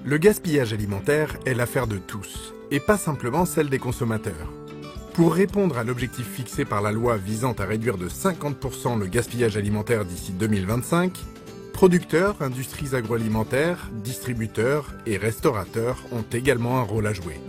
Le gaspillage alimentaire est l'affaire de tous, et pas simplement celle des consommateurs. Pour répondre à l'objectif fixé par la loi visant à réduire de 50% le gaspillage alimentaire d'ici 2025, producteurs, industries agroalimentaires, distributeurs et restaurateurs ont également un rôle à jouer.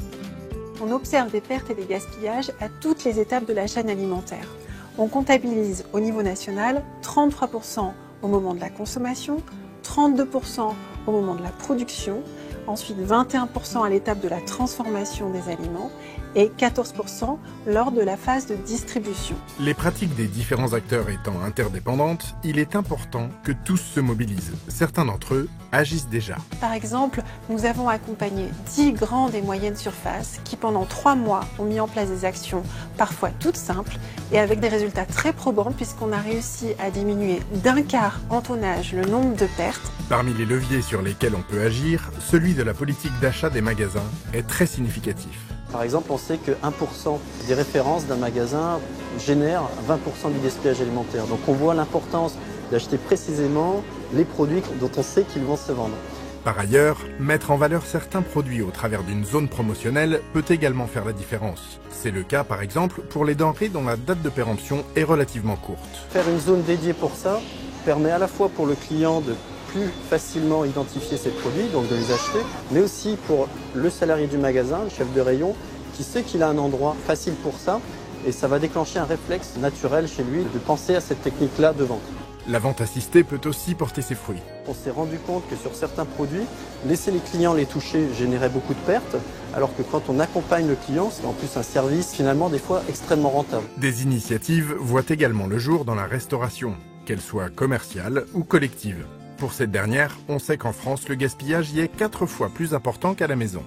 On observe des pertes et des gaspillages à toutes les étapes de la chaîne alimentaire. On comptabilise au niveau national 33% au moment de la consommation, 32% au moment de la production, ensuite 21% à l'étape de la transformation des aliments et 14% lors de la phase de distribution. Les pratiques des différents acteurs étant interdépendantes, il est important que tous se mobilisent. Certains d'entre eux agissent déjà. Par exemple, nous avons accompagné 10 grandes et moyennes surfaces qui pendant 3 mois ont mis en place des actions parfois toutes simples et avec des résultats très probants puisqu'on a réussi à diminuer d'1/4 en tonnage le nombre de pertes. Parmi les leviers sur lesquels on peut agir, celui de la politique d'achat des magasins est très significatif. Par exemple, on sait que 1% des références d'un magasin génère 20% du gaspillage alimentaire. Donc on voit l'importance d'acheter précisément les produits dont on sait qu'ils vont se vendre. Par ailleurs, mettre en valeur certains produits au travers d'une zone promotionnelle peut également faire la différence. C'est le cas par exemple pour les denrées dont la date de péremption est relativement courte. Faire une zone dédiée pour ça permet à la fois pour le client de plus facilement identifier ces produits, donc de les acheter, mais aussi pour le salarié du magasin, le chef de rayon, qui sait qu'il a un endroit facile pour ça, et ça va déclencher un réflexe naturel chez lui de penser à cette technique-là de vente. La vente assistée peut aussi porter ses fruits. On s'est rendu compte que sur certains produits, laisser les clients les toucher générait beaucoup de pertes, alors que quand on accompagne le client, c'est en plus un service finalement des fois extrêmement rentable. Des initiatives voient également le jour dans la restauration, qu'elle soit commerciale ou collective. Pour cette dernière, on sait qu'en France, le gaspillage y est 4 fois plus important qu'à la maison.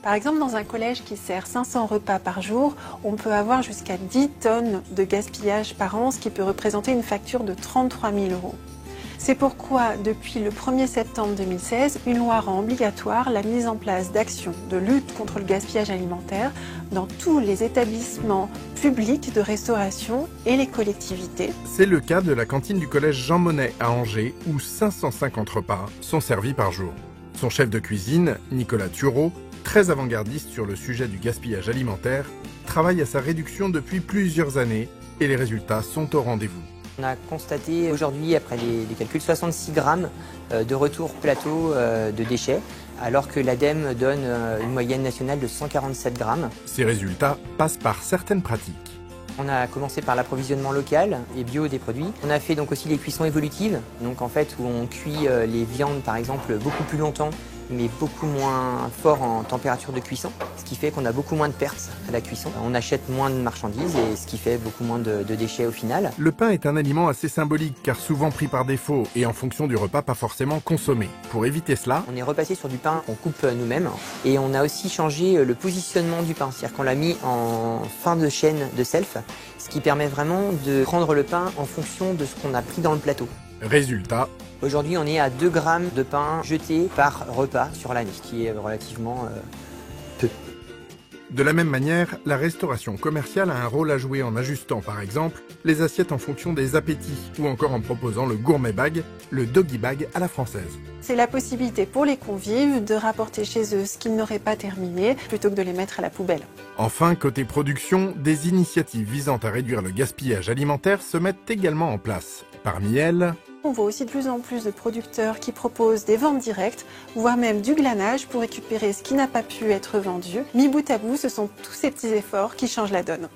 Par exemple, dans un collège qui sert 500 repas par jour, on peut avoir jusqu'à 10 tonnes de gaspillage par an, ce qui peut représenter une facture de 33 000 €. C'est pourquoi, depuis le 1er septembre 2016, une loi rend obligatoire la mise en place d'actions de lutte contre le gaspillage alimentaire dans tous les établissements publics de restauration et les collectivités. C'est le cas de la cantine du collège Jean Monnet à Angers, où 550 repas sont servis par jour. Son chef de cuisine, Nicolas Thureau, très avant-gardiste sur le sujet du gaspillage alimentaire, travaille à sa réduction depuis plusieurs années et les résultats sont au rendez-vous. On a constaté aujourd'hui, après les calculs, 66 grammes de retour plateau de déchets, alors que l'ADEME donne une moyenne nationale de 147 grammes. Ces résultats passent par certaines pratiques. On a commencé par l'approvisionnement local et bio des produits. On a fait donc aussi les cuissons évolutives, donc en fait où on cuit les viandes par exemple beaucoup plus longtemps, mais beaucoup moins fort en température de cuisson, ce qui fait qu'on a beaucoup moins de pertes à la cuisson. On achète moins de marchandises et ce qui fait beaucoup moins de déchets au final. Le pain est un aliment assez symbolique car souvent pris par défaut et en fonction du repas pas forcément consommé. Pour éviter cela, on est repassé sur du pain qu'on coupe nous-mêmes et on a aussi changé le positionnement du pain, c'est-à-dire qu'on l'a mis en fin de chaîne de self, ce qui permet vraiment de prendre le pain en fonction de ce qu'on a pris dans le plateau. résultat, aujourd'hui, on est à 2 grammes de pain jeté par repas sur l'année, ce qui est relativement peu. de la même manière, la restauration commerciale a un rôle à jouer en ajustant par exemple les assiettes en fonction des appétits ou encore en proposant le gourmet bag, le doggy bag à la française. C'est la possibilité pour les convives de rapporter chez eux ce qu'ils n'auraient pas terminé plutôt que de les mettre à la poubelle. Enfin, côté production, des initiatives visant à réduire le gaspillage alimentaire se mettent également en place. Parmi elles, On voit aussi de plus en plus de producteurs qui proposent des ventes directes, voire même du glanage pour récupérer ce qui n'a pas pu être vendu. Mis bout à bout, ce sont tous ces petits efforts qui changent la donne.